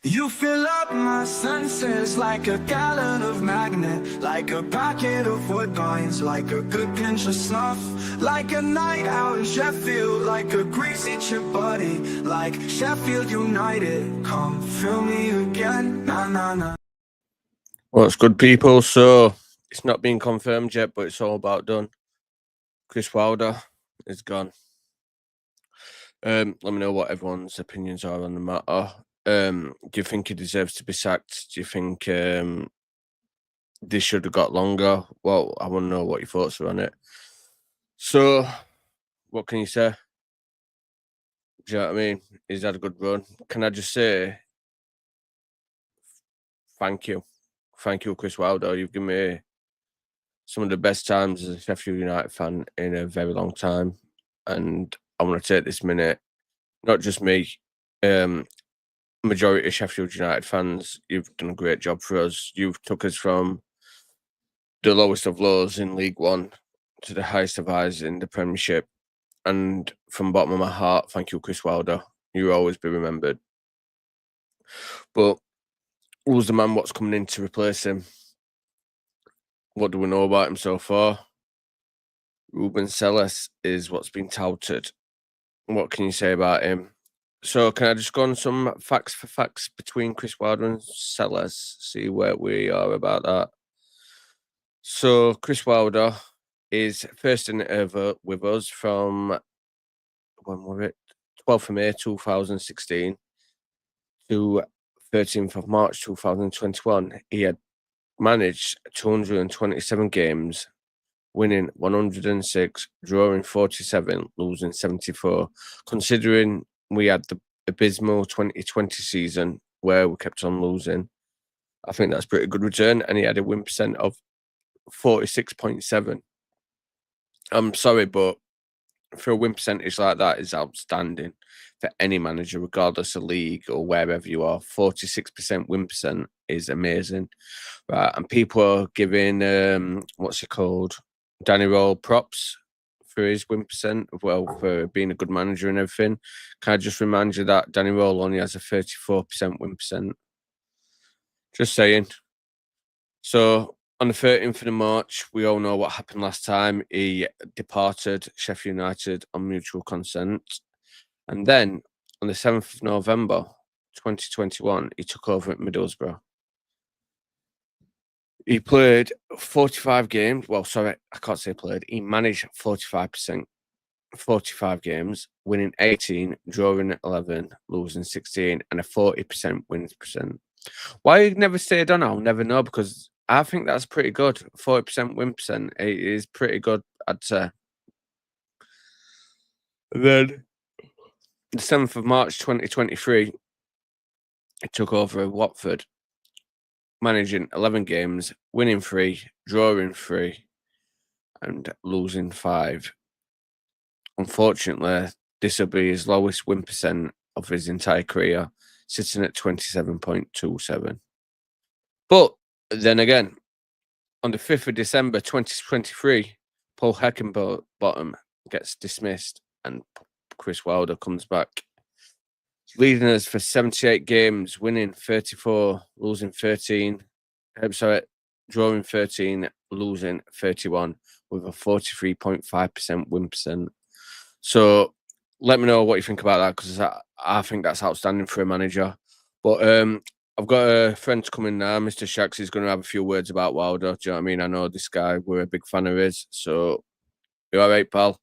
You fill up my senses like a gallon of magnet, like a packet of woodbines, like a good pinch of snuff, like a night out in Sheffield, like a greasy chip buddy, like Sheffield United. Come fill me again, na na na. What's good, people? So it's not been confirmed yet, but it's all about done. Chris Wilder is gone. Let me know what everyone's opinions are on the matter. Do you think he deserves to be sacked? Do you think this should have got longer? Well, I want to know what your thoughts are on it. So, what can you say? Do you know what I mean? He's had a good run. Can I just say thank you? Thank you, Chris Wilder. You've given me some of the best times as a Sheffield United fan in a very long time. And I want to take this minute, not just me, majority of Sheffield United fans, you've done a great job for us. You've took us from the lowest of lows in League One to the highest of highs in the Premiership. And from the bottom of my heart, thank you, Chris Wilder. You'll always be remembered. But who's the man what's coming in to replace him? What do we know about him so far? Ruben Selles is what's been touted. What can you say about him? So can I just go on some facts for facts between Chris Wilder and Selles, see where we are about that? So Chris Wilder is first in ever with us from, when were it? 12th of May 2016 to 13th of March 2021. He had managed 227 games, winning 106, drawing 47, losing 74. Considering we had the abysmal 2020 season where we kept on losing, I think that's pretty good return. And he had a win percent of 46.7. I'm sorry, but for a win percentage like that is outstanding for any manager, regardless of league or wherever you are. 46% win percent is amazing, right? And people are giving what's it called, Danny Roll props for his win percent, well, for being a good manager and everything. Can I just remind you that Danny Roll only has a 34% win percent? Just saying. So on the 13th of March, we all know what happened last time. He departed Sheffield United on mutual consent. And then on the 7th of November 2021, he took over at Middlesbrough. He played 45 games. Well, sorry, I can't say played. He managed 45 games, winning 18, drawing 11, losing 16, and a 40% wins percent. Why he never stayed on, I'll never know, because I think that's pretty good. 40% win percent is pretty good, I'd say. And then the 7th of March 2023, he took over at Watford, managing 11 games, winning 3, drawing 3, and losing 5. Unfortunately, this will be his lowest win percent of his entire career, sitting at 27.27. But then again, on the 5th of December 2023, Paul Heckingbottom gets dismissed and Chris Wilder comes back, leading us for 78 games, winning 34, losing 13. Drawing 13, losing 31, with a 43.5% win percent. So let me know what you think about that, because I think that's outstanding for a manager. But I've got a friend coming now, Mr. Shax. He's going to have a few words about Wilder. Do you know what I mean? I know this guy, we're a big fan of his. So, you all right, pal?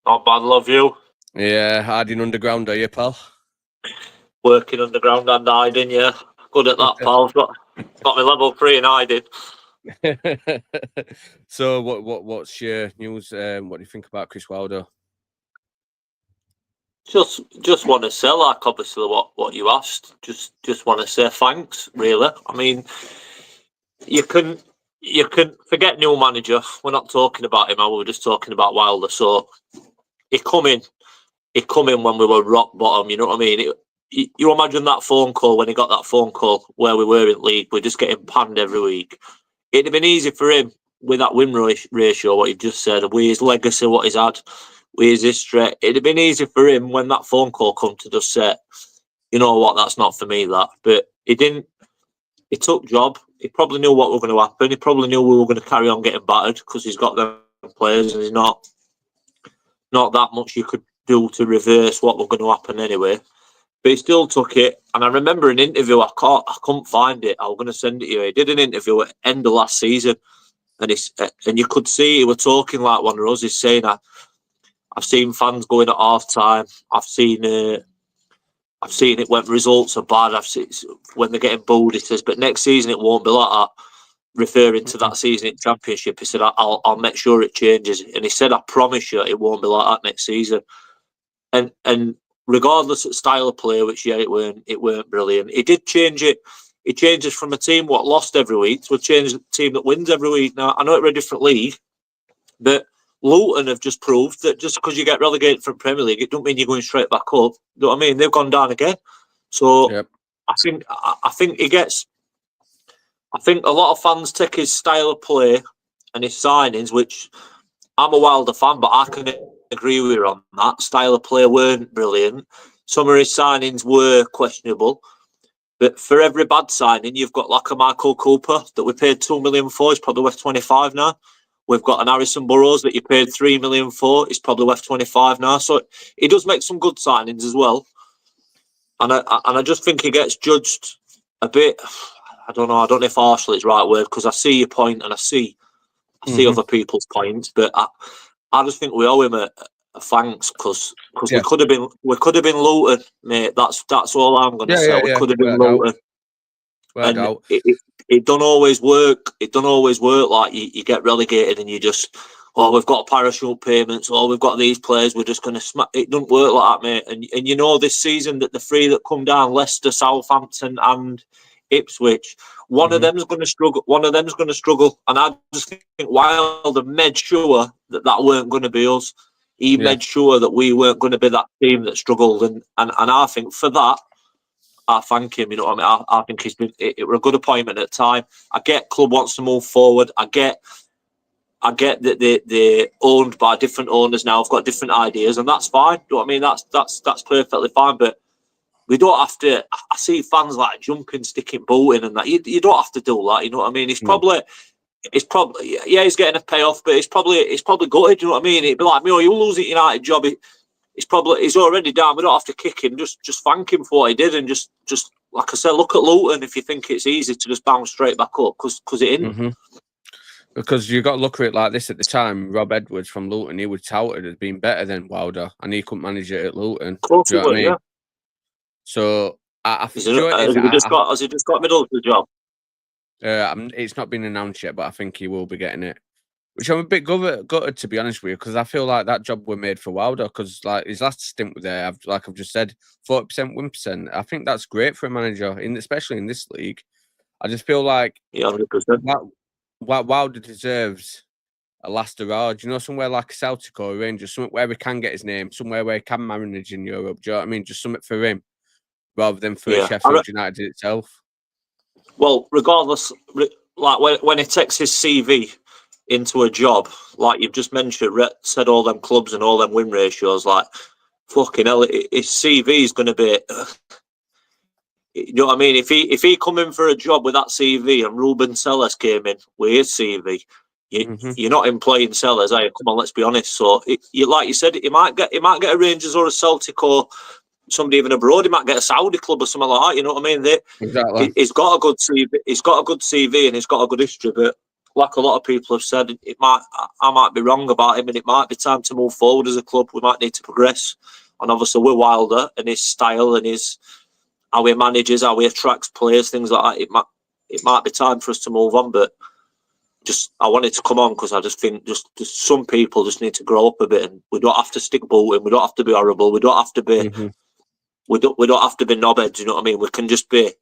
Not bad, love you. Yeah, hiding underground, are you, pal? Working underground and hiding, yeah. Good at that, pal. I've got my level 3 in hiding. So, what's your news? What do you think about Chris Wilder? Just want to say, like, obviously what you asked. Just want to say thanks, really. I mean, you can forget new manager. We're not talking about him. We were just talking about Wilder. So he come in when we were rock bottom. You know what I mean? You imagine that phone call, when he got that phone call where we were in league, we're just getting panned every week. It'd have been easy for him with that win ratio, what you've just said, with his legacy, what he's had, with his history. It'd have been easy for him when that phone call come to just say, you know what, that's not for me, that. But he didn't. He took job. He probably knew what was going to happen. He probably knew we were going to carry on getting battered because he's got them players, and he's not that much you could do to reverse what was going to happen anyway. But he still took it. And I remember an interview. I couldn't find it. I was going to send it to you. He did an interview at the end of last season, and you could see he was talking like one of us. He's saying, "I've seen fans going at half time. I've seen it when results are bad. I've seen when they're getting booed." He says, "But next season it won't be like that." Referring to that season in Championship, he said, "I'll make sure it changes." And he said, "I promise you, it won't be like that next season." And regardless of style of play, which it weren't brilliant. He did change it. He changed us from a team what lost every week to a team that wins every week. Now I know it's a different league, but Luton have just proved that just because you get relegated from Premier League, it don't mean you're going straight back up. You know what I mean? They've gone down again. So Yep. I think he gets. I think a lot of fans take his style of play and his signings, which I'm a Wilder fan, but I can agree with you on that. Style of play weren't brilliant. Some of his signings were questionable. But for every bad signing, you've got like a Michael Cooper that we paid $2 million for. He's probably worth 25 now. We've got an Harrison Burrows that you paid $3 million for. He's probably worth 25 now. So he does make some good signings as well. And I just think he gets judged a bit. I don't know if harshly is the right word, because I see your point and I see other people's points, but I just think we owe him a thanks because we could have been Luton, mate. That's all I'm going to say. We could have been Luton, and it don't always work. It don't always work. Like you get relegated and you just, we've got parachute payments, we've got these players, we're just going to smack. It doesn't work like that, mate. And you know this season that the three that come down, Leicester, Southampton, and Ipswich, one of them's going to struggle. One of them's going to struggle, and I just think Wilder made sure that weren't going to be us. He made sure that we weren't going to be that team that struggled, and I think for that, I thank him. You know what I mean? I think he's been. It was a good appointment at the time. I get club wants to move forward. I get that they're owned by different owners now. I've got different ideas, and that's fine. You know what I mean? That's perfectly fine, but. We don't have to. I see fans like jumping, sticking, bolting, and that. You don't have to do that. You know what I mean? It's probably, he's getting a payoff, but it's probably gutted. You know what I mean? It'd be like me, you lose at United job. He's already down. We don't have to kick him. Just thank him for what he did, and just like I said, look at Luton if you think it's easy to just bounce straight back up because it isn't. Because you got to look at it like this at the time. Rob Edwards from Luton, he was touted as being better than Wilder, and he couldn't manage it at Luton. Of course, do you know what I mean? Yeah. So has he just got middle of the job? It's not been announced yet, but I think he will be getting it. Which I'm a bit gutted to be honest with you, because I feel like that job were made for Wilder. Because like his last stint with there, I've just said, 40% win percent. I think that's great for a manager, especially in this league. I just feel like 100%. Wilder deserves a last hurrah. Do you know, somewhere like a Celtic or a Rangers, somewhere where we can get his name, somewhere where he can manage in Europe. Do you know what I mean? Just something for him, rather than for Sheffield United itself. Well, regardless, like when he takes his CV into a job, like you've just mentioned, said all them clubs and all them win ratios, like fucking hell, his CV is going to be. You know what I mean? If he come in for a job with that CV and Ruben Sellers came in with his CV, you're not employing Sellers, are you? Come on, let's be honest. So, like you said, he might get a Rangers or a Celtic or somebody even abroad. He might get a Saudi club or something like that. You know what I mean? Exactly. He's got a good CV. He's got a good CV and he's got a good history. But like a lot of people have said, I might be wrong about him, and it might be time to move forward as a club. We might need to progress. And obviously, we're Wilder and his style and how he manages, how he attracts players, things like that. It might be time for us to move on. But I wanted to come on because I just think just some people just need to grow up a bit, and we don't have to stick bolting. We don't have to be horrible. We don't have to be. We don't have to be knobheads. You know what I mean? We can just be.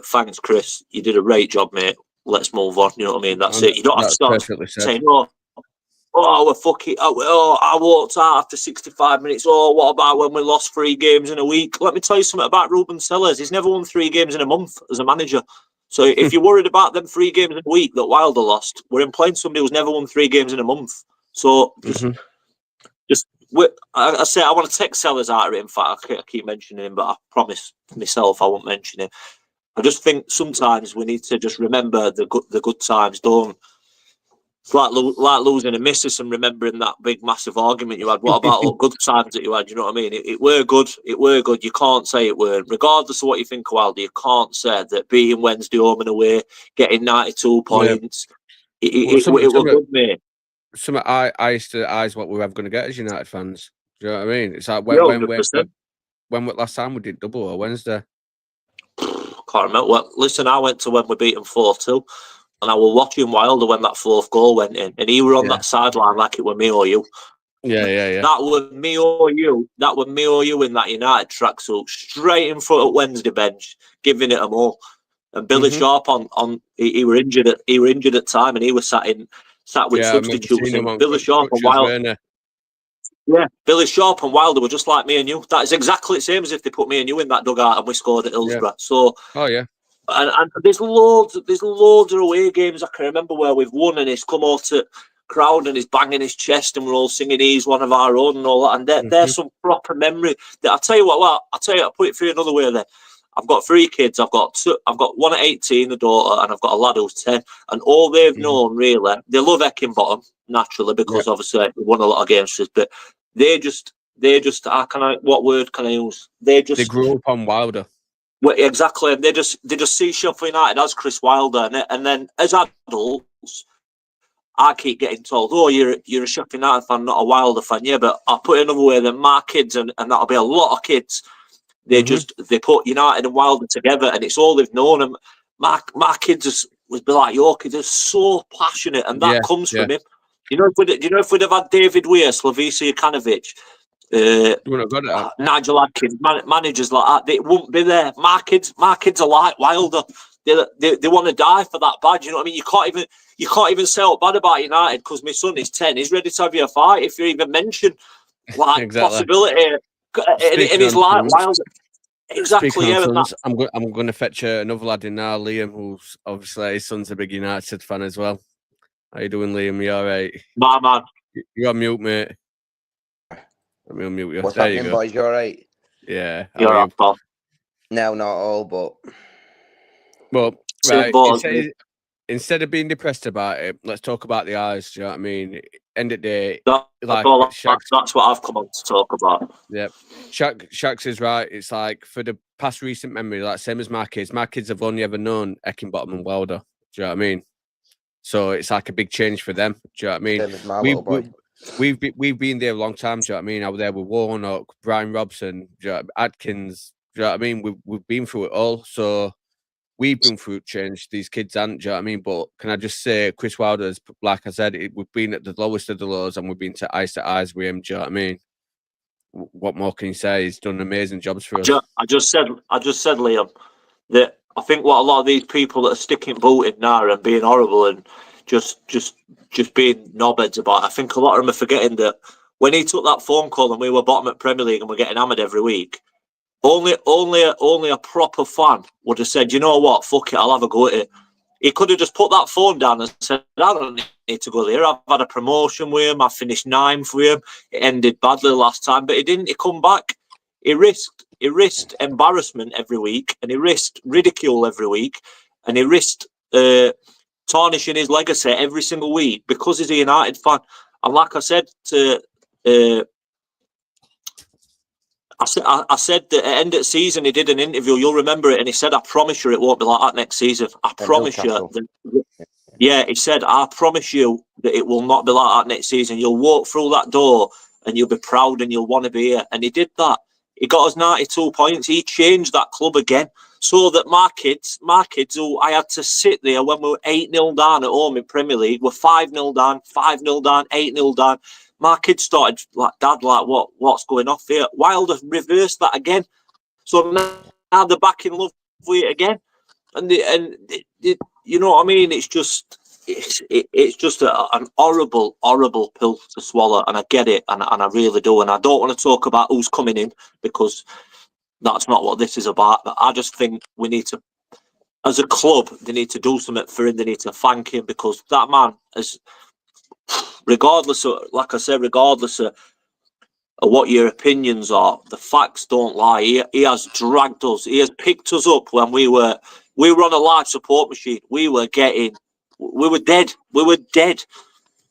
Thanks, Chris. You did a great job, mate. Let's move on. You know what I mean? That's it. You don't have to start saying, we're fucking. I walked out after 65 minutes. What about when we lost 3 games in a week? Let me tell you something about Ruben Sellers. He's never won 3 games in a month as a manager. So if you're worried about them 3 games in a week that Wilder lost, we're employing somebody who's never won 3 games in a month. So I say I want to take Sellers out of it. In fact, I keep mentioning him, but I promise myself I won't mention him. I just think sometimes we need to just remember the good times. Don't. It's like losing a missus and remembering that big massive argument you had. What about all good times that you had? You know what I mean? It were good. It were good. You can't say it weren't. Regardless of what you think of Wilder, you can't say that beating Wednesday home and away, getting 92 points, it were good, mate. Something I used to eyes what we were ever going to get as United fans. Do you know what I mean? It's like Yeah, 100%. when last time we did double or Wednesday? Can't remember. Well, listen, I went to when we beat them 4-2. And I was watching Wilder when that fourth goal went in, and he were on that sideline like it were me or you. Yeah. That was me or you. That was me or you in that United tracksuit, straight in front of Wednesday bench, giving it them all. And Billy Sharp he were injured at time, and he was sat with substitutes. And Billy Sharp and Wilder. Yeah, Billy Sharp and Wilder were just like me and you. That is exactly the same as if they put me and you in that dugout and we scored at Hillsborough. So. Oh yeah. And there's loads of away games I can remember where we've won and he's come out to crowd and he's banging his chest and we're all singing he's one of our own and all that. And there's some proper memory. I'll tell you what, I'll put it through another way there. I've got 3 kids. I've got one at 18, the daughter, and I've got a lad who's 10. And all they've known really, they love Eckingbottom naturally because obviously we won a lot of games for us, but they just what word can I use? They grew up on Wilder. Well, exactly. They just see Sheffield United as Chris Wilder, and then as adults, I keep getting told, "Oh, you're a Sheffield United fan, not a Wilder fan." Yeah, but I'll put it another way: that my kids, and that'll be a lot of kids. They put United and Wilder together, and it's all they've known. And my kids would be like your kids are so passionate, and that comes from him. You know, if we'd have had David Weir, Slavisa Jokanovic, Nigel Adkins, managers like that, they wouldn't be there. My kids are like Wilder. They want to die for that badge. You know what I mean? You can't even say out bad about United because my son is 10. He's ready to have you a fight if you even mention like possibility. And he's like Wilder. Exactly. Yeah. I'm going to fetch another lad in now, Liam, who's obviously his son's a big United fan as well. How you doing, Liam? You all right? My man. You're on mute, mate. We'll mute you. What's there happening, you go. boys? You all right? Yeah. You're right, pal. No, not all, but. Well, right. Instead of being depressed about it, let's talk about the eyes. Do you know what I mean? End of the day, that's what I've come on to talk about. Yeah, Shax is right. It's like for the past recent memory, like same as my kids. My kids have only ever known Eckingbottom and Wilder. Do you know what I mean? So it's like a big change for them. Do you know what I mean? Same as my little boy. We've been there a long time. Do you know what I mean? I was there with Warnock, Brian Robson, Adkins. Do you know what I mean? We've been through it all. So we've been through change. These kids aren't. Do you know what I mean? But can I just say, Chris Wilder's, like I said, we've been at the lowest of the lows, and we've been to eyes with him. Do you know what I mean? What more can you say? He's done amazing jobs for us. I just said, Liam, that I think what a lot of these people that are sticking booting now and being horrible and just being knobheads about it, I think a lot of them are forgetting that when he took that phone call and we were bottom at Premier League and we're getting hammered every week, only a proper fan would have said, you know what, fuck it, I'll have a go at it. He could have just put that phone down and said, I don't need to go there. I've had a promotion with him. I finished 9th with him. It ended badly last time, but he didn't. He come back. He risked embarrassment every week, and he risked ridicule every week, and he risked tarnishing his legacy every single week because he's a United fan. And like I said to, I said that at the end of the season he did an interview. You'll remember it, and he said, "I promise you, it won't be like that next season. I promise you." Yeah, he said, "I promise you that it will not be like that next season. You'll walk through that door, and you'll be proud, and you'll want to be here." And he did that. He got us 92 points. He changed that club again, so that my kids, who I had to sit there when we were 8-0 down at home in Premier League, were 5-0 down, 5-0 down, 8-0 down. My kids started like, Dad, like what's going off here? Wilder reversed that again, so now they're back in love with it again, and you know what I mean? It's just an horrible pill to swallow, and I get it, and I really do, and I don't want to talk about who's coming in because that's not what this is about. But I just think we need to, as a club, they need to do something for him. They need to thank him because that man has. Regardless of or what your opinions are, the facts don't lie. He has dragged us. He has picked us up when we were on a life support machine. We were dead. We were dead.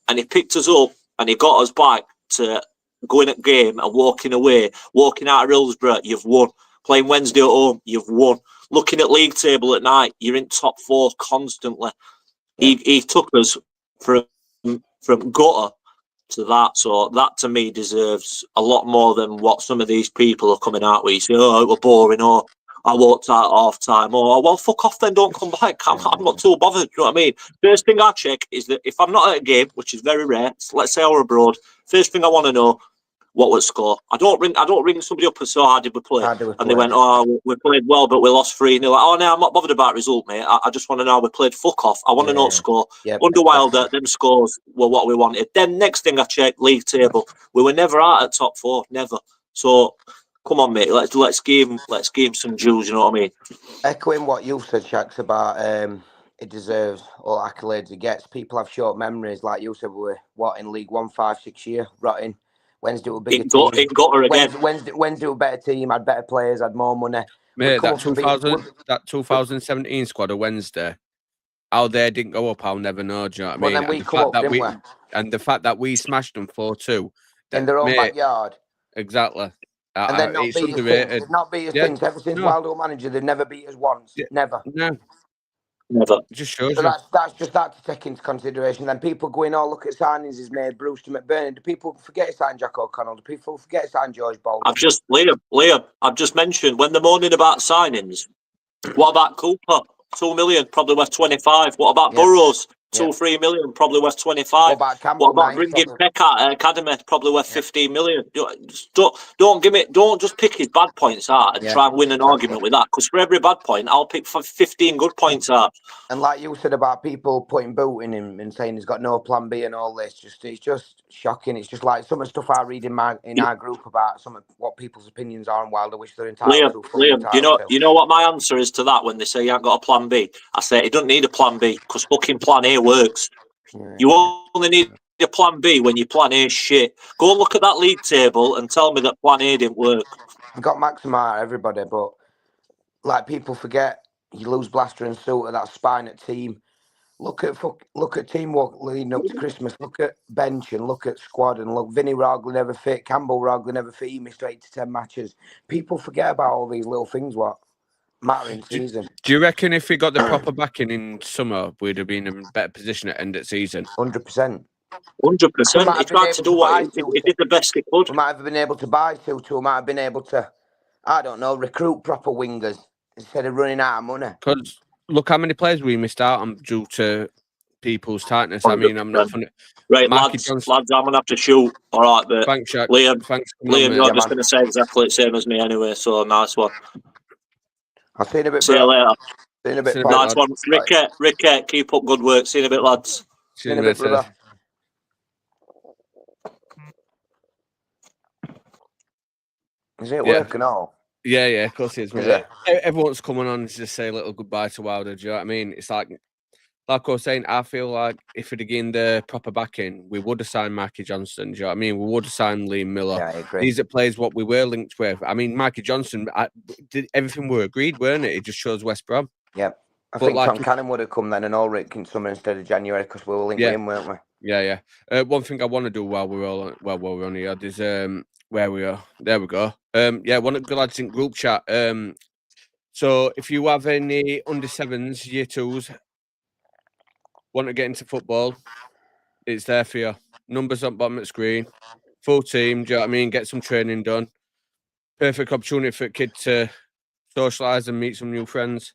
And he picked us up and he got us back to going at game and walking away, walking out of Hillsborough, you've won. Playing Wednesday at home, you've won. Looking at league table at night, you're in top 4 constantly. Yeah. He took us from gutter to that. So that to me deserves a lot more than what some of these people are coming out with. You say, oh, it was boring, or I walked out at half time, or well, fuck off then, don't come back. I'm not too bothered. You know what I mean? First thing I check is that if I'm not at a game, which is very rare, so let's say I were abroad, first thing I want to know, what was score? I don't ring somebody up and say, how did we play? And they went, oh, we played well, but we lost 3. And they're like, oh no, I'm not bothered about result, mate. I just want to know how we played. Fuck off. I want to know score. Yep, Under Wilder, them scores were what we wanted. Then next thing I checked, league table. We were never out at top 4, never. So come on, mate. Let's give him some juice. You know what I mean? Echoing what you said, Shax, about it deserves all accolades it gets. People have short memories, like you said. We were in League 1 5-6 years, rotting. Wednesday were a bigger team. It got her again. Wednesday were a better team, had better players, had more money. Mate, that 2017 squad of Wednesday, how they didn't go up, I'll never know. Do you know what I mean? Then we come up, didn't we? And the fact that we smashed them 4-2 in their own backyard. Exactly. And they're not beat us. They've not beat us since. Ever since Wilder manager, they've never beat us once. Never. No. Never. It just shows so you. That's just that to take into consideration. Then people going, oh, look at signings he's made, Brewster McBurney. Do people forget he signed Jack O'Connell? Do people forget he signed George Bolton? Liam, I've just mentioned when they're moaning about signings, what about Cooper? 2 million, probably worth 25. What about Burrows? 2-3 million, probably worth 25. What about Campbell? What about bringing Peck out at Academy? Probably worth 15 million. Don't just pick his bad points out and try and win an argument with that. Because for every bad point, I'll pick 15 good points out. And like you said about people putting boot in him and saying he's got no plan B and all this, it's just shocking. It's just like some of the stuff I read in our group about some of what people's opinions are on Wilder, which they're entitled to. Liam, you know what my answer is to that when they say you ain't got a plan B? I say he doesn't need a plan B because fucking plan A works. You only need a plan B when your plan A is shit. Go and look at that league table and tell me that plan A didn't work. I've got Maximar, everybody, but like people forget, you lose Blaster and Suter, that spine at team. Look at teamwork leading up to Christmas. Look at bench and look at squad and look. Vinny Rogley never fit. Campbell Rogley never fit. He missed 8 to 10 matches. People forget about all these little things. What matter in season? Do you reckon if we got the proper backing in summer, we'd have been in a better position at end of season? 100%. 100%. He tried to do what he did the best he could. We might have been able to buy two. We might have been able to, I don't know, recruit proper wingers instead of running out of money. Because look how many players we missed out on due to people's tightness. 100%. I mean, I'm not funny. Right, lads, I'm going to have to shoot. All right, but thanks, Shaq. Liam, you're just going to say exactly the same as me anyway, so nice one. I'll see you in a bit, See you later. See you in a bit, nice one. Ricky, keep up good work. See you in a bit, lads. See you in a bit, brother. Is it working all? Yeah, of course it is. Everyone's coming on to just say a little goodbye to Wilder. Do you know what I mean? It's like I was saying, I feel like if we'd have gained the proper backing, we would have signed Mikey Johnson. Do you know what I mean? We would have signed Liam Miller. Yeah, I agree. These are players what we were linked with. I mean, Mikey Johnson, did everything were agreed, weren't it? It just shows West Brom. Yep. I think Tom Cannon would have come then and Ulrich in summer instead of January because we were linked with him, weren't we? Yeah. One thing I want to do while we're on here is where we are. There we go. One of the lads in group chat. So if you have any under 7s, year 2s, want to get into football, it's there for you. Numbers on bottom of the screen. Full team, do you know what I mean? Get some training done. Perfect opportunity for a kid to socialise and meet some new friends.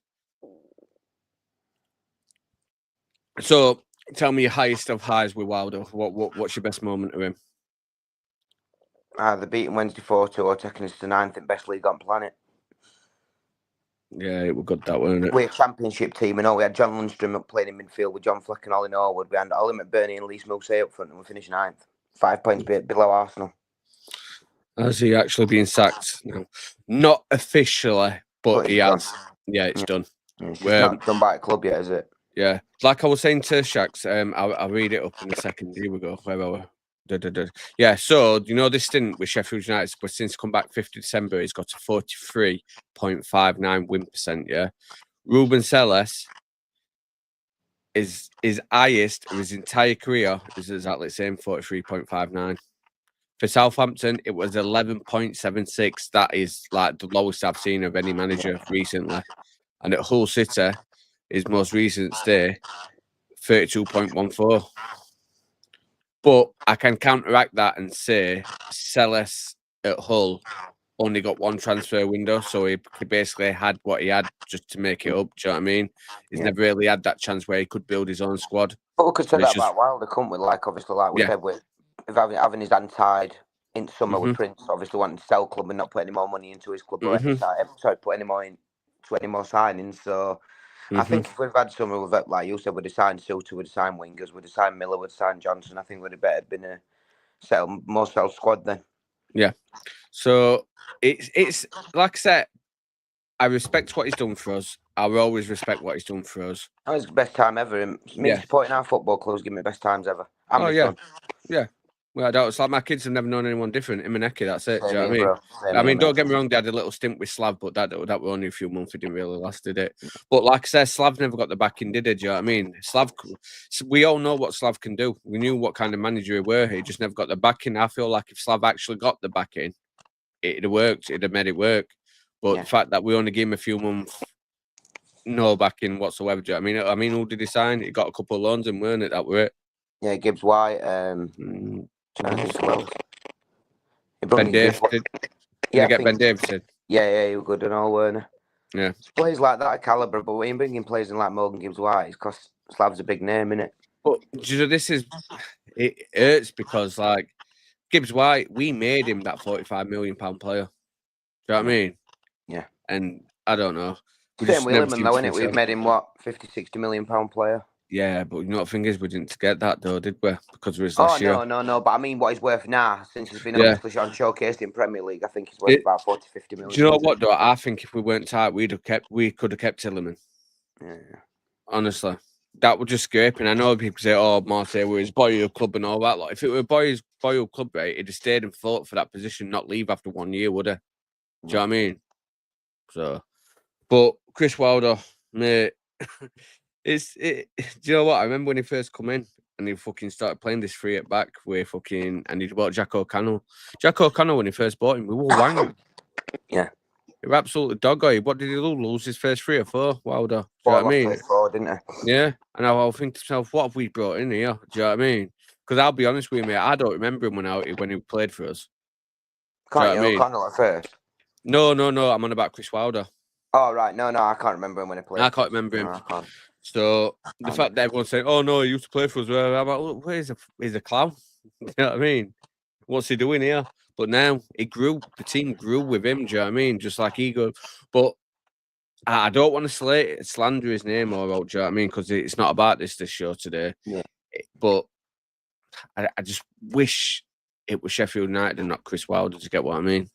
So tell me your highest of highs with Wilder. What's your best moment of him? The beating Wednesday 4-2 or taking us to 9th in best league on planet. Yeah, it was good that, wasn't it? We're a championship team, and all we had John Lundstrom up playing in midfield with John Fleck and Ollie Norwood. We had Ollie McBurney and Lee Mousset up front, and we finished 9th. 5 points below Arsenal. Has he actually been sacked? No. Not officially, but he has. Done. Yeah, it's done. Yeah, it's not done by a club yet, is it? Yeah. Like I was saying to Shax, I'll read it up in a second. Here we go. Where are we? Yeah, so you know this stint with Sheffield United, but since come back 5th of December, he's got a 43.59 win percent. Yeah, Ruben Selles is his highest of his entire career is exactly the same 43.59. For Southampton, it was 11.76. That is like the lowest I've seen of any manager recently. And at Hull City, his most recent stay, 32.14. But I can counteract that and say Celis at Hull only got one transfer window, so he basically had what he had just to make it up. Do you know what I mean? He's never really had that chance where he could build his own squad. But we could say And it's that about Wilder, couldn't we? Like, obviously, like we Yeah. said, with having his hand tied in summer with Prince, obviously wanting to sell club and not put any more money into his club or put any more signings. So I think if we'd have had summer with it, like you said, we'd have signed Suter, we'd have signed wingers, we'd have signed Miller, we'd have signed Johnson. I think we'd have better been a more settled squad then. Yeah. So it's like I said, I respect what he's done for us. I will always respect what he's done for us. That was the best time ever. Me supporting our football clubs give me the best times ever. And my son. Yeah. Well, I don't. It's like my kids have never known anyone different. Imaneki, that's it. Do you know what I mean? Bro. I mean, don't get me wrong. They had a little stint with Slav, but that were only a few months. It didn't really last, did it? But like I said, Slav never got the backing, did he? Do you know what I mean? Slav, we all know what Slav can do. We knew what kind of manager he were. He just never got the backing. I feel like if Slav actually got the backing, it'd have worked. It'd have made it work. But the fact that we only gave him a few months, no backing whatsoever. Do you know what I mean? Who did he sign? He got a couple of loans and weren't it? That were it. Yeah, Gibbs White. Ben Davidson. Did you get Ben Davidson? Yeah, he was good and all, weren't he? Yeah. It's players like that calibre, but when you bring in players in like Morgan Gibbs White, it's because Slav's a big name, innit? But you know, it hurts because like Gibbs White, we made him that £45 million player. Do you know what I mean? Yeah. And I don't know. Same with Williman though, innit? We've made him what, £50-60 million player. Yeah, but you know what the thing is, we didn't get that though, did we? Because of his last year. No. But I mean, what he's worth now, since he's been obviously on showcased in Premier League, I think he's worth about 40-50 million. Do you know what though? I think if we weren't tight, we could have kept Tillman. Yeah. Honestly, that would just scraping. I know people say, "Oh, Marseille were his boyhood club and all that." Like, if it were a boyhood club, right, he'd have stayed and fought for that position, not leave after 1 year, would he? Do you know what I mean? So, but Chris Wilder, mate. Do you know what? I remember when he first come in and he fucking started playing this free at back and he bought Jack O'Connell. Jack O'Connell, when he first bought him, we were wang. Yeah. He was absolutely doggo. What did he lose his first 3 or 4? Wilder. Do you know what I mean? 4, didn't he? Yeah. And I'll think to myself, what have we brought in here? Do you know what I mean? Because I'll be honest with you, mate, I don't remember him when he played for us. Can't you O'Connell at first? No. I'm on about Chris Wilder. Oh, right. No, I can't remember him when he played. I can't remember him. No, So the fact that everyone's saying, "Oh no, he used to play for us," well, I'm like, "Look, he's a clown." You know what I mean? What's he doing here? But now it grew. The team grew with him. Do you know what I mean? Just like he goes. But I don't want to slander his name or out. Do you know what I mean? Because it's not about this show today. Yeah. But I just wish it was Sheffield United and not Chris Wilder. To get what I mean?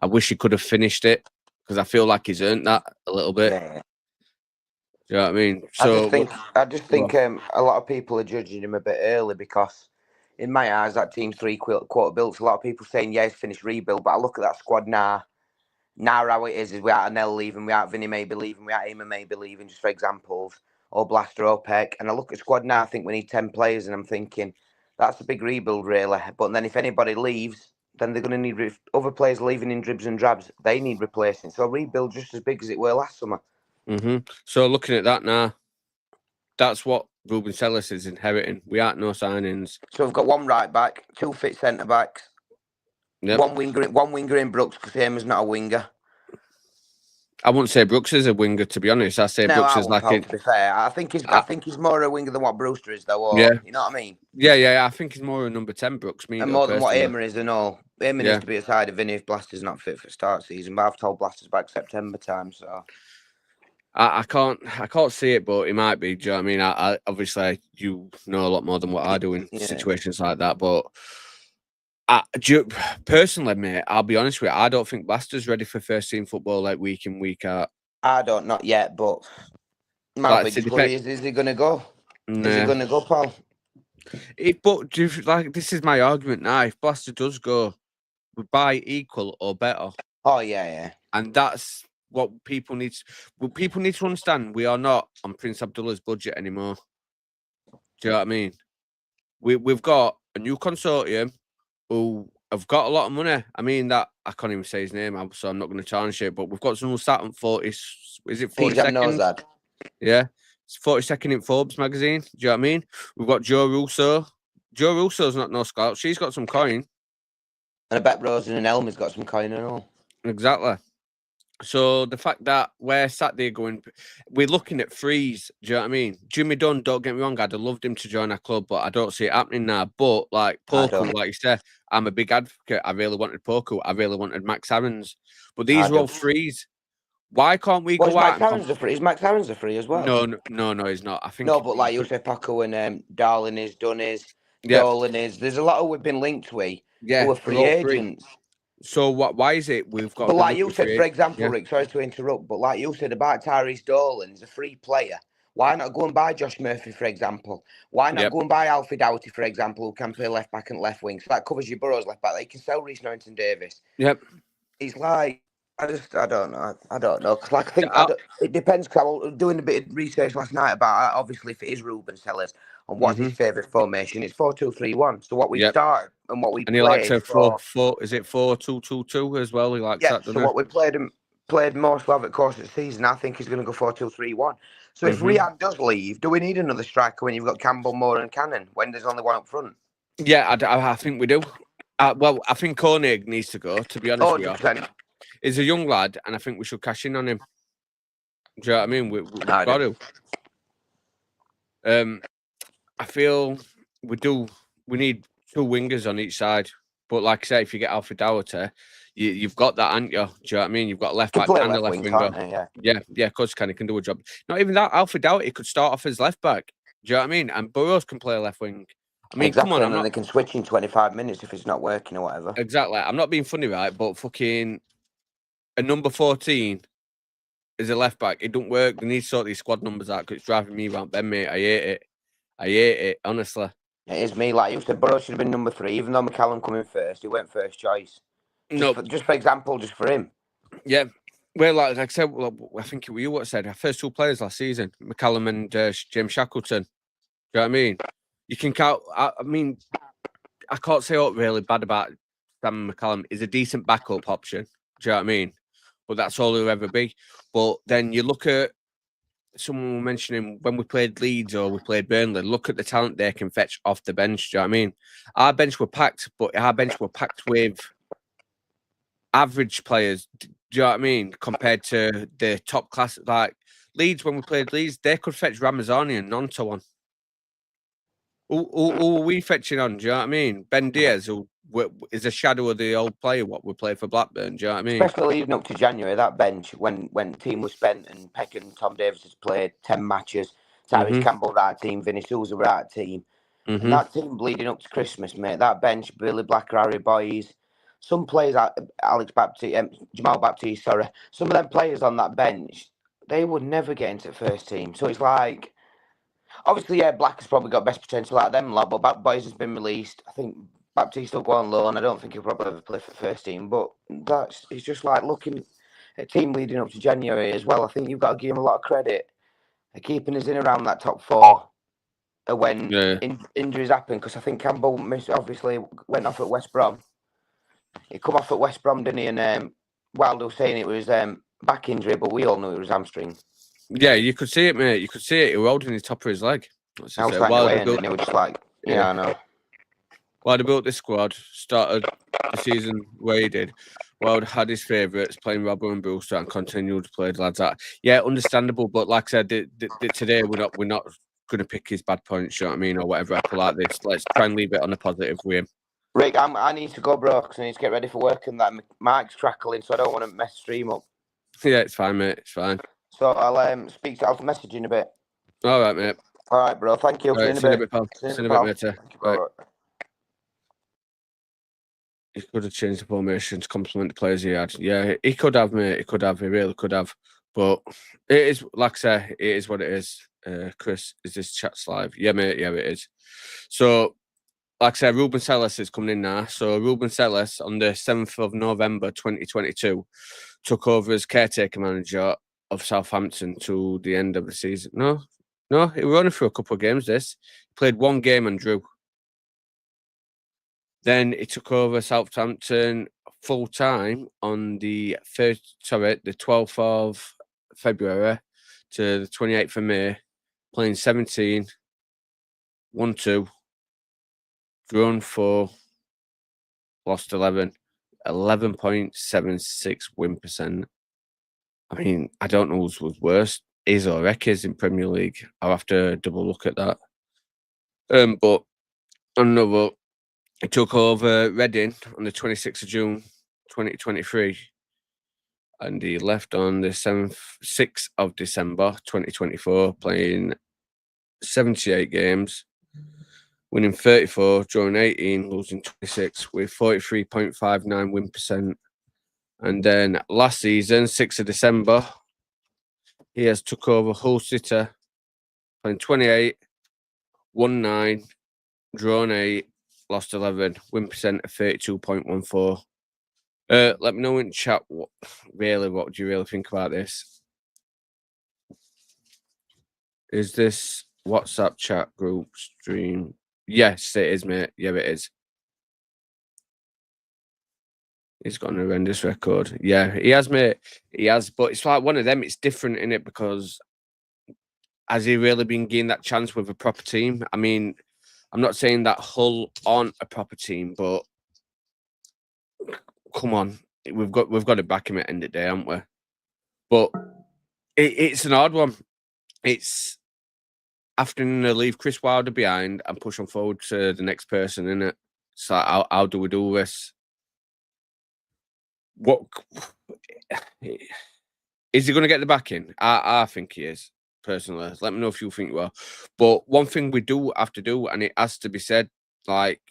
I wish he could have finished it because I feel like he's earned that a little bit. Yeah. Do you know what I mean? So I just think a lot of people are judging him a bit early because, in my eyes, that team's 3-quarter built. A lot of people saying, yeah, he's finished rebuild, but I look at that squad now. Now how it is without Anel leaving, without Vinny maybe leaving, without Eamon maybe leaving, just for examples, or Blaster or Peck. And I look at squad now, I think we need 10 players, and I'm thinking, that's a big rebuild, really. But then if anybody leaves, then they're going to need other players leaving in dribs and drabs. They need replacing. So a rebuild just as big as it were last summer. So looking at that now, that's what Ruben Selles is inheriting. We aren't no signings. So we've got 1 right back, 2 fit centre backs, 1 winger in Brooks because Eamon's not a winger. I wouldn't say Brooks is a winger, to be honest. I say Brooks is like to be fair, I think he's more a winger than what Brewster is, though. Or, you know what I mean? Yeah. I think he's more a number 10 Brooks. And more than what Eamon is and all. Eamon needs to be aside of Vinny if Blaster's not fit for start season. But I've told Blaster's back September time, so. I can't see it, but it might be. Do you know what I mean? I obviously you know a lot more than what I do in situations like that. But personally, mate, I'll be honest with you. I don't think Blaster's ready for first team football like week in, week out. I don't, not yet, but my biggest worry is he going to go? Is he going to go, Paul? Like, this is my argument now. If Blaster does go, we buy equal or better, Oh yeah. and that's what people need. Well, people need to understand. We are not on Prince Abdullah's budget anymore. Do you know what I mean? We've got a new consortium who have got a lot of money. I mean, that I can't even say his name, so I'm not going to challenge it. But we've got someone sat on 40. Is it 40 knows 42nd? that. Yeah, it's 42nd in Forbes magazine. Do you know what I mean? We've got Joe Russo. Joe Russo's not no scout. She's got some coin. And I bet Rosen and Elmer's got some coin and all. Exactly. So the fact that we're sat there going, we're looking at threes. Do you know what I mean? Jimmy Dunn, don't get me wrong, I'd have loved him to join our club, but I don't see it happening now. But like Poku, like you said, I'm a big advocate. I really wanted Poku. I really wanted Max Aarons. But these are all threes. Why can't we go out? Is Max Aarons a free as well? No, he's not. I think no, but like you say, Paco and Darlin is, Dunn is, yeah. Dolan is. There's a lot who we've been linked with who are free all agents. So why is it we've got? But like you said, for example, Rick, sorry to interrupt, but like you said about Tyrese Dolan, he's a free player. Why not go and buy Josh Murphy, for example? Why not go and buy Alfie Doughty, for example, who can play left back and left wing? So that covers your Burrows left back. They can sell Reece Norrington Davis. Yep. He's like, I don't know. Cause like, I think it depends. Cause I was doing a bit of research last night about obviously if it is Ruben Sellers and what's his favourite formation. It's 4-2-3-1. So what we started and what we and he likes a 4. Is it 4-2-2-2 as well? He likes that. So what we played most of it course of the season. I think he's going to go 4-2-3-1. So if Riyad does leave, do we need another striker when you've got Campbell, Moore, and Cannon when there's only one up front? Yeah, I think we do. Well, I think Koenig needs to go. To be honest with you, he's a young lad, and I think we should cash in on him. Do you know what I mean? We've got to. I feel we do. We need 2 wingers on each side. But like I say, if you get Alfie Doughty, you've got that, haven't you? Do you know what I mean? You've got left back and a left winger. Yeah, of course, he can do a job. Not even that. Alfie Doughty could start off as left back. Do you know what I mean? And Burrows can play left wing. I mean, come on, and they can switch in 25 minutes if it's not working or whatever. Exactly. I'm not being funny, right? But fucking a number 14 is a left back. It don't work. They need to sort these squad numbers out because it's driving me around Ben, mate. I hate it, honestly. It is me. Like you said, Burrows should have been number 3, even though McCallum coming first. He went first choice. Just for example, just for him. Yeah. Well, like I said, I think it was you what said. Our first 2 players last season, McCallum and James Shackleton. Do you know what I mean? You can count. I mean, I can't say what really bad about Sam McCallum. He's a decent backup option. Do you know what I mean? But that's all he'll ever be. But then you look at someone mentioning when we played Leeds or we played Burnley, look at the talent they can fetch off the bench. Do you know what I mean? Our bench were packed, but our bench were packed with average players. Do you know what I mean? Compared to the top class, like Leeds, when we played Leeds, they could fetch Ramazani and Nonto on. Who are we fetching on? Do you know what I mean? Ben Diaz, who is a shadow of the old player, what we play for Blackburn. Do you know what I mean? Especially leading up to January, that bench, when the team was spent and Peck and Tom Davis has played 10 matches, Tyrese Campbell were out team, Vinny Souza were out team. And that team bleeding up to Christmas, mate, that bench, Billy Blacker, Harry Boys, some players, Jamal Baptiste, sorry, some of them players on that bench, they would never get into the first team. So it's like, obviously, yeah, Black has probably got best potential out of them lot, but Boys has been released. I think Baptiste will go on loan. I don't think he'll probably ever play for the first team, but it's just like looking at a team leading up to January as well. I think you've got to give him a lot of credit for keeping us in around that top 4 when injuries happen, because I think Campbell obviously went off at West Brom. He come off at West Brom, didn't he? And Wilder was saying it was back injury, but we all knew it was hamstring. Yeah, you could see it, mate. You could see it. He was holding his top of his leg. I was away, and they were just like, I know. Well, they built this squad, started the season where he did. Well, had his favourites playing Robbo and Brewster and continued to play the lads out. Yeah, understandable, but like I said, today we're not going to pick his bad points, you know what I mean, or whatever I pull like this. Let's try and leave it on a positive with him. Rick, I need to go, bro, because I need to get ready for work, and that mic's crackling, so I don't want to mess the stream up. Yeah, it's fine, mate. It's fine. So I'll message you in a bit. All right, mate. All right, bro. Thank you. Right, see you in a bit, pal. See you in a bit, mate. Right. He could have changed the formation to complement the players he had. Yeah, he could have, mate. He could have. He really could have. But it is, like I say, it is what it is. Chris, is this chat's live? Yeah, mate. Yeah, it is. So, like I said, Ruben Selles is coming in now. So, Ruben Selles on the 7th of November 2022 took over as caretaker manager of Southampton to the end of the season. No, it was only for a couple of games. This played one game and drew. Then he took over Southampton full time on the 12th of February to the 28th of May, playing 17, 1-2, drawn 4, lost 11, 11.76 win percent. I mean, I don't know who's was worse, his or Rek's in Premier League. I'll have to double look at that. But another, he took over Reading on the 26th of June, 2023. And he left on the 6th of December 2024, playing 78 games, winning 34, drawing 18, losing 26, with 43.59 win percent. And then last season, 6th of December, he has took over Hull City, playing 28, won 9, drawn 8, lost 11, win percent of 32.14. Let me know in chat what do you really think about this? Is this WhatsApp chat group stream? Yes, it is, mate. Yeah, it is. He's got an horrendous record. Yeah, he has, mate. He has, but it's like one of them. It's different in it because has he really been getting that chance with a proper team? I mean, I'm not saying that Hull aren't a proper team, but come on, we've got to back him at the end of the day, haven't we? But it's an odd one. It's after to leave Chris Wilder behind and push on forward to the next person, innit? So how do we do this? What is he going to get the backing? I think he is, personally. Let me know if you think you are. But one thing we do have to do, and it has to be said, like,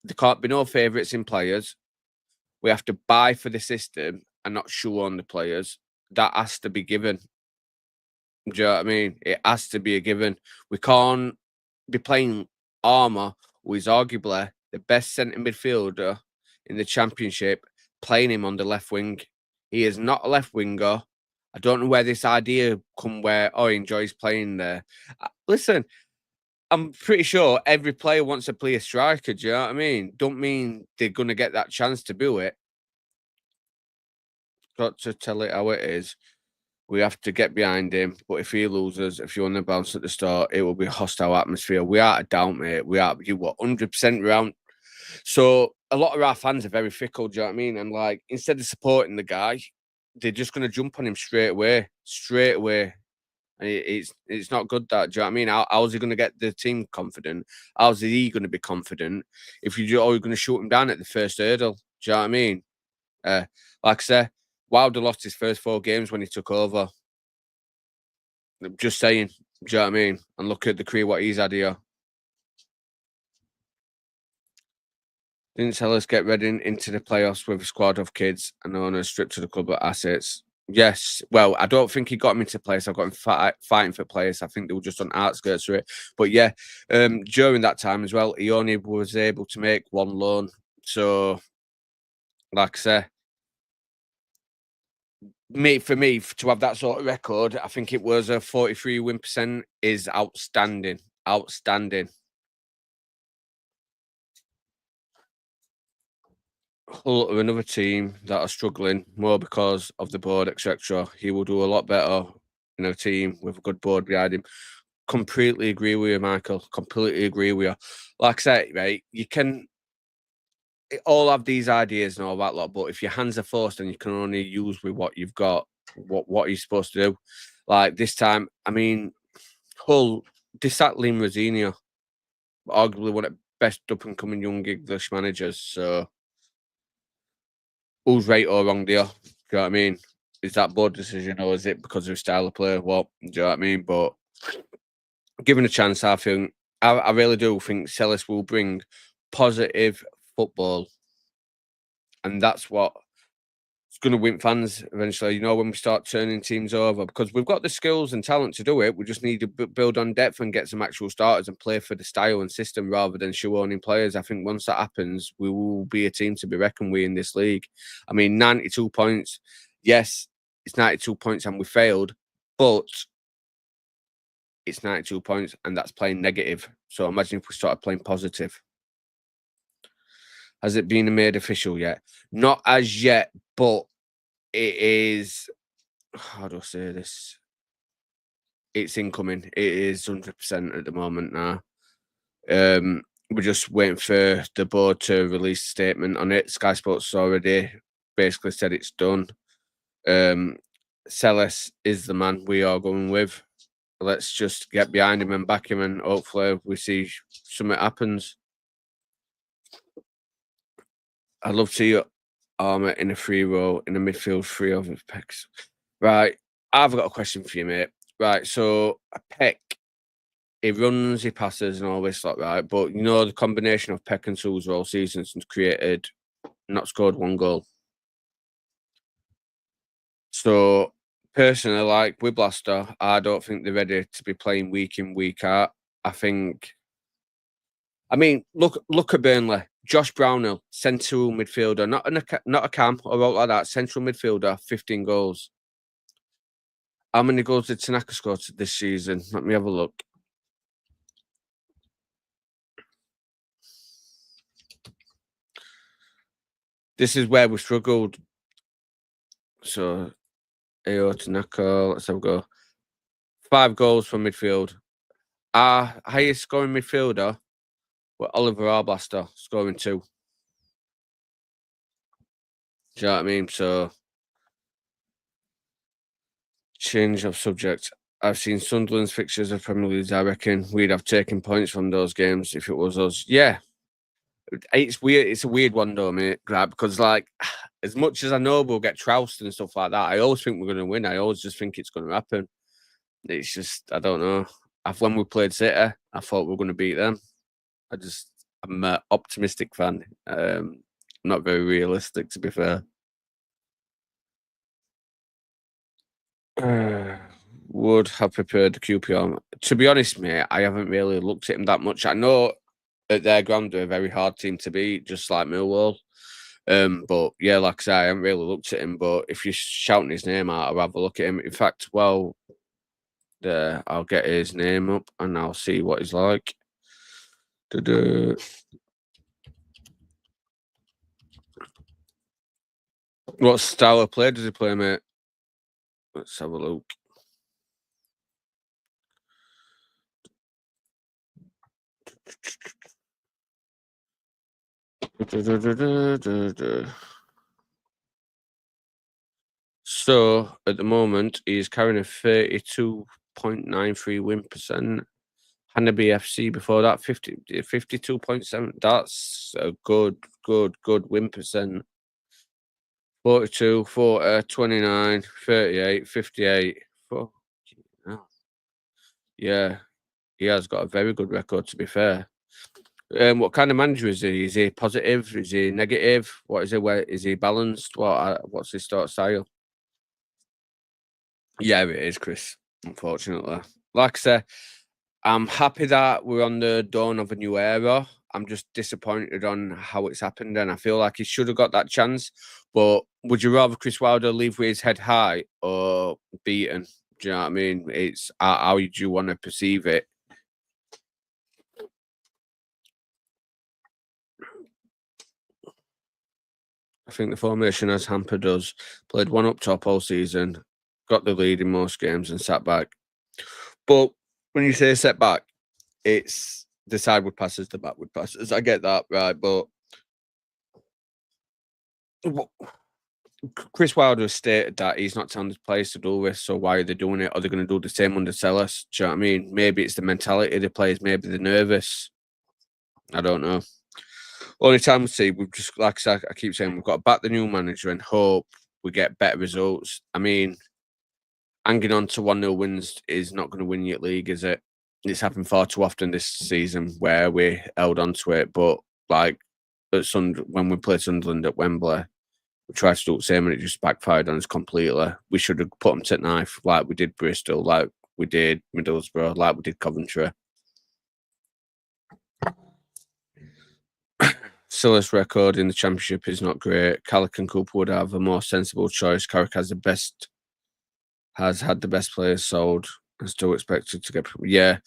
there can't be no favourites in players. We have to buy for the system and not show on the players. That has to be given. Do you know what I mean? It has to be a given. We can't be playing Armour, who is arguably the best centre midfielder in the Championship, playing him on the left wing. He is not a left winger. I don't know where this idea come where, he enjoys playing there. Listen, I'm pretty sure every player wants to play a striker. Do you know what I mean? Don't mean they're going to get that chance to do it. Got to tell it how it is. We have to get behind him. But if he loses, if you're on the bounce at the start, it will be a hostile atmosphere. We are a down, mate. You were 100% round. So a lot of our fans are very fickle, do you know what I mean? And like, instead of supporting the guy, they're just going to jump on him straight away. And it's not good, that, do you know what I mean? How's he going to get the team confident? How's he going to be confident if you're going to shoot him down at the first hurdle? Do you know what I mean? Like I say, Wilder lost his first 4 games when he took over. I'm just saying, do you know what I mean? And look at the career what he's had here. Didn't tell us get Reading into the playoffs with a squad of kids and owners stripped to the club of assets. Yes, well, I don't think he got him into place. I got him fighting for place. I think they were just on outskirts of it. But yeah, during that time as well, he only was able to make 1 loan. So, like I say, for me to have that sort of record, I think it was a 43 win percent is outstanding. Outstanding. Hull are another team that are struggling more because of the board, etc. He will do a lot better in a team with a good board behind him. Completely agree with you, Michael. Completely agree with you. Like I said, right, you can all have these ideas and all that lot, but if your hands are forced and you can only use with what you've got, what are you supposed to do? Like this time, I mean, Hull, they sacked Liam Rosenior, arguably one of the best up-and-coming young English managers, so who's right or wrong there? Do you know what I mean? Is that board decision or is it because of his style of play? Well, do you know what I mean? But given a chance, I really do think Selles will bring positive football. And that's what going to win fans eventually. You know, when we start turning teams over, because we've got the skills and talent to do it. We just need to build on depth and get some actual starters and play for the style and system rather than shoe-owning players. I think once that happens, we will be a team to be reckoned with in this league. I mean, 92 points. Yes, it's 92 points and we failed, but it's 92 points and that's playing negative. So imagine if we started playing positive. Has it been made official yet? Not as yet, but it is. How do I say this? It's incoming. It is 100% at the moment now. We're just waiting for the board to release a statement on it. Sky Sports already basically said it's done. Celis is the man we are going with. Let's just get behind him and back him, and hopefully we see something happens. I'd love to see Armour in a free role in the midfield, 3 over Peck's. Right, I've got a question for you, mate. Right, so Peck, he runs, he passes, and all this lot, right? But you know the combination of Peck and Souza all season since created, not scored 1 goal. So personally, like with Blaster, I don't think they're ready to be playing week in, week out. I mean, look at Burnley. Josh Brownhill, central midfielder, not a cam or out like that. Central midfielder, 15 goals. How many goals did Tanaka score this season? Let me have a look. This is where we struggled. So, Ayo Tanaka, let's have a go. 5 goals from midfield. Our highest scoring midfielder were Oliver Arblaster, scoring 2. Do you know what I mean? So, change of subject. I've seen Sunderland's fixtures of Premier League. I reckon we'd have taken points from those games if it was us. Yeah. It's weird. It's a weird one, though, mate, because, like, as much as I know we'll get trounced and stuff like that, I always think we're going to win. I always just think it's going to happen. It's just, I don't know. When we played City, I thought we were going to beat them. I'm an optimistic fan. Not very realistic, to be fair. Would have prepared the QPR. To be honest, mate, I haven't really looked at him that much. I know at their ground they're a very hard team to beat, just like Millwall. But yeah, like I say, I haven't really looked at him. But if you're shouting his name out, I'll have a look at him. In fact, well, I'll get his name up and I'll see what he's like. What style of play does he play, mate? Let's have a look. So at the moment, he's carrying a 32.93 win percent. Hanabi FC before that, 52.7. That's a good win percent. 42, 40, 29, 38, 58. Yeah, he has got a very good record, to be fair. What kind of manager is he? Is he positive? Is he negative? What is he? Where is he balanced? What's his style? Yeah, it is, Chris. Unfortunately, like I say, I'm happy that we're on the dawn of a new era. I'm just disappointed on how it's happened, and I feel like he should have got that chance. But would you rather Chris Wilder leave with his head high or beaten? Do you know what I mean? It's how do you want to perceive it? I think the formation has hampered us. Played one up top all season, got the lead in most games and sat back. But when you say set back, it's the sideward passes, the backward passes. I get that, right? But Chris Wilder has stated that he's not telling his players to do this, so why are they doing it? Are they going to do the same under Celis? Do you know what I mean? Maybe it's the mentality of the players, maybe they're nervous. I don't know. Only time we see, we've just, like I said, I keep saying, we've got to back the new manager and hope we get better results. I mean, hanging on to 1-0 wins is not going to win you at league, is it? It's happened far too often this season where we held on to it. But like when we played Sunderland at Wembley, We tried to do the same and it just backfired on us completely. We should have put them to knife like we did Bristol, like we did Middlesbrough, like we did Coventry. Silla's record in the Championship is not great. Carrick and Cooper would have a more sensible choice. Carrick has had the best players sold and still expected to get. Yeah,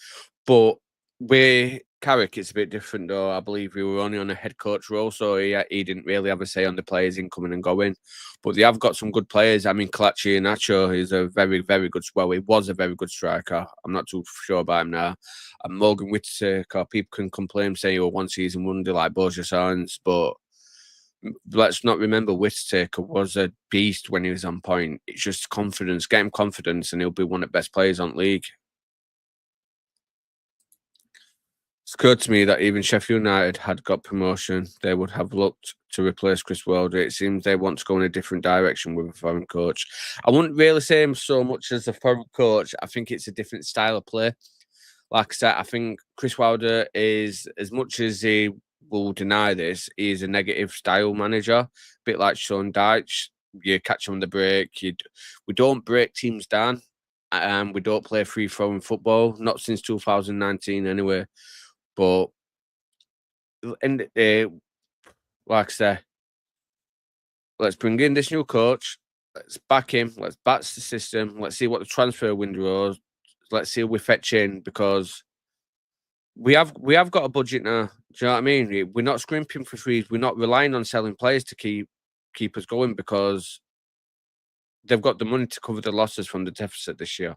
but with Carrick, it's a bit different though. I believe we were only on a head coach role, so he didn't really have a say on the players incoming and going. But they have got some good players. I mean, Kalachi and Nacho is a very, very good. Well, he was a very good striker. I'm not too sure about him now. And Morgan Whittaker, people can complain saying he was one season wonder like Borja Sanz, but let's not remember Whittaker was a beast when he was on point. It's just confidence. Get him confidence, and he'll be one of the best players on league. It's occurred to me that even Sheffield United had got promotion, they would have looked to replace Chris Wilder. It seems they want to go in a different direction with a foreign coach. I wouldn't really say him so much as a foreign coach. I think it's a different style of play. Like I said, I think Chris Wilder is, as much as he will deny this, he is a negative style manager, a bit like Sean Dyche. You catch him on the break. We don't break teams down. We don't play free-flowing football, not since 2019 anyway. But in the day, like I say, let's bring in this new coach. Let's back him. Let's back the system. Let's see what the transfer window is. Let's see if we fetch in, because we have got a budget now. Do you know what I mean? We're not scrimping for frees. We're not relying on selling players to keep us going, because they've got the money to cover the losses from the deficit this year.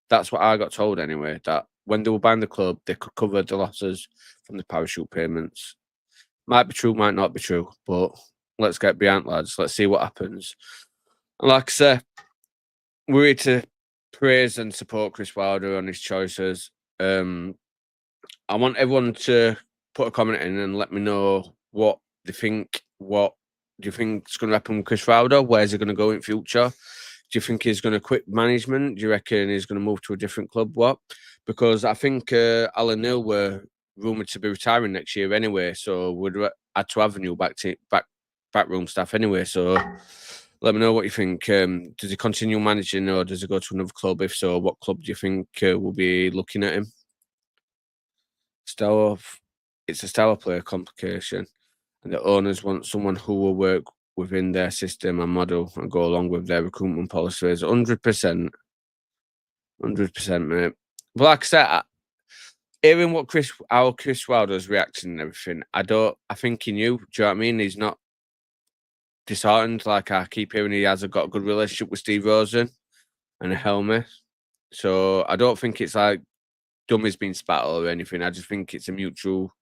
That's what I got told anyway, that when they were buying the club, they could cover the losses from the parachute payments. Might be true, might not be true, but let's get behind, lads. Let's see what happens. And like I say, we're here to praise and support Chris Wilder on his choices. I want everyone to put a comment in and let me know what they think. What do you think is going to happen with Chris Wilder? Where's he going to go in future? Do you think he's going to quit management? Do you reckon he's going to move to a different club? What? Because I think Alan Neil were rumoured to be retiring next year anyway, so we'd had to have a new backroom staff anyway. So let me know what you think. Does he continue managing, or does he go to another club? If so, what club do you think will be looking at him? It's a style of play complication, and the owners want someone who will work within their system and model and go along with their recruitment policies. 100%. 100%, mate. But like I said, hearing how Chris Wilder's reacting and everything, I think he knew. Do you know what I mean? He's not disheartened. Like, I keep hearing he has got a good relationship with Steve Rosen and Helmy. So I don't think it's like dummies being spat or anything. I just think it's a mutual.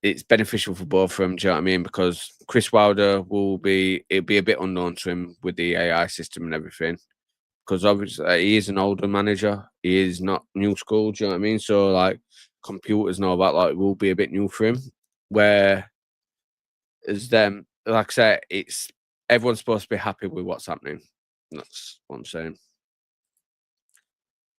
It's beneficial for both of them. Do you know what I mean? Because Chris Wilder it'll be a bit unknown to him with the AI system and everything. Because obviously he is an older manager. He is not new school. Do you know what I mean? So like computers and all that, like, will be a bit new for him. Where as them, like I said, it's everyone's supposed to be happy with what's happening. That's what I'm saying.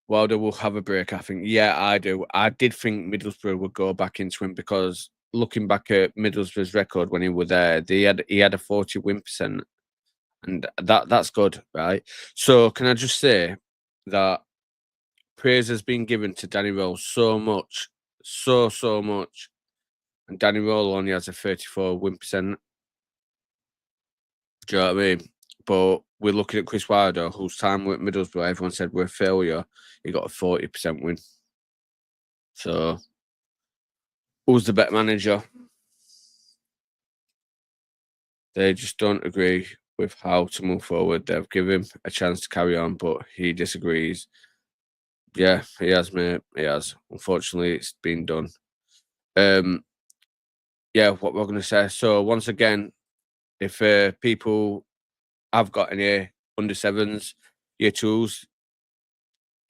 Wilder will have a break, I think. Yeah, I do. I did think Middlesbrough would go back into him, because looking back at Middlesbrough's record when he was there, he had a 40 win percent, and that's good, right? So can I just say that praise has been given to Danny Rose so much, so much, and Danny Rose only has a 34 win percent. Do you know what I mean? But we're looking at Chris Wilder, whose time with Middlesbrough, everyone said we're a failure. He got a 40% win. So, who's the better manager? They just don't agree with how to move forward. They've given him a chance to carry on, but he disagrees. Yeah, he has, mate. He has. Unfortunately, it's been done. Yeah, what we're going to say. So, once again, if people have got any under sevens, year twos,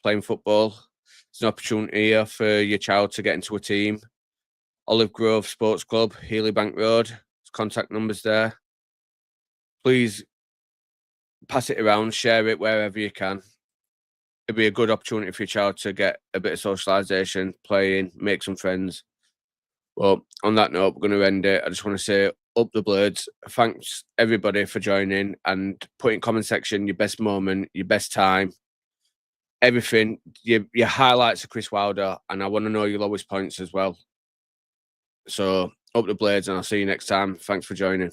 playing football, there's an opportunity here for your child to get into a team. Olive Grove Sports Club, Healy Bank Road, contact numbers there. Please pass it around, share it wherever you can. It'd be a good opportunity for your child to get a bit of socialisation, playing, make some friends. Well, on that note, we're going to end it. I just want to say Up the Blades. Thanks everybody for joining and put in comment section your best moment, your best time, everything, your highlights of Chris Wilder, and I want to know your lowest points as well. So up the Blades, and I'll see you next time. Thanks for joining.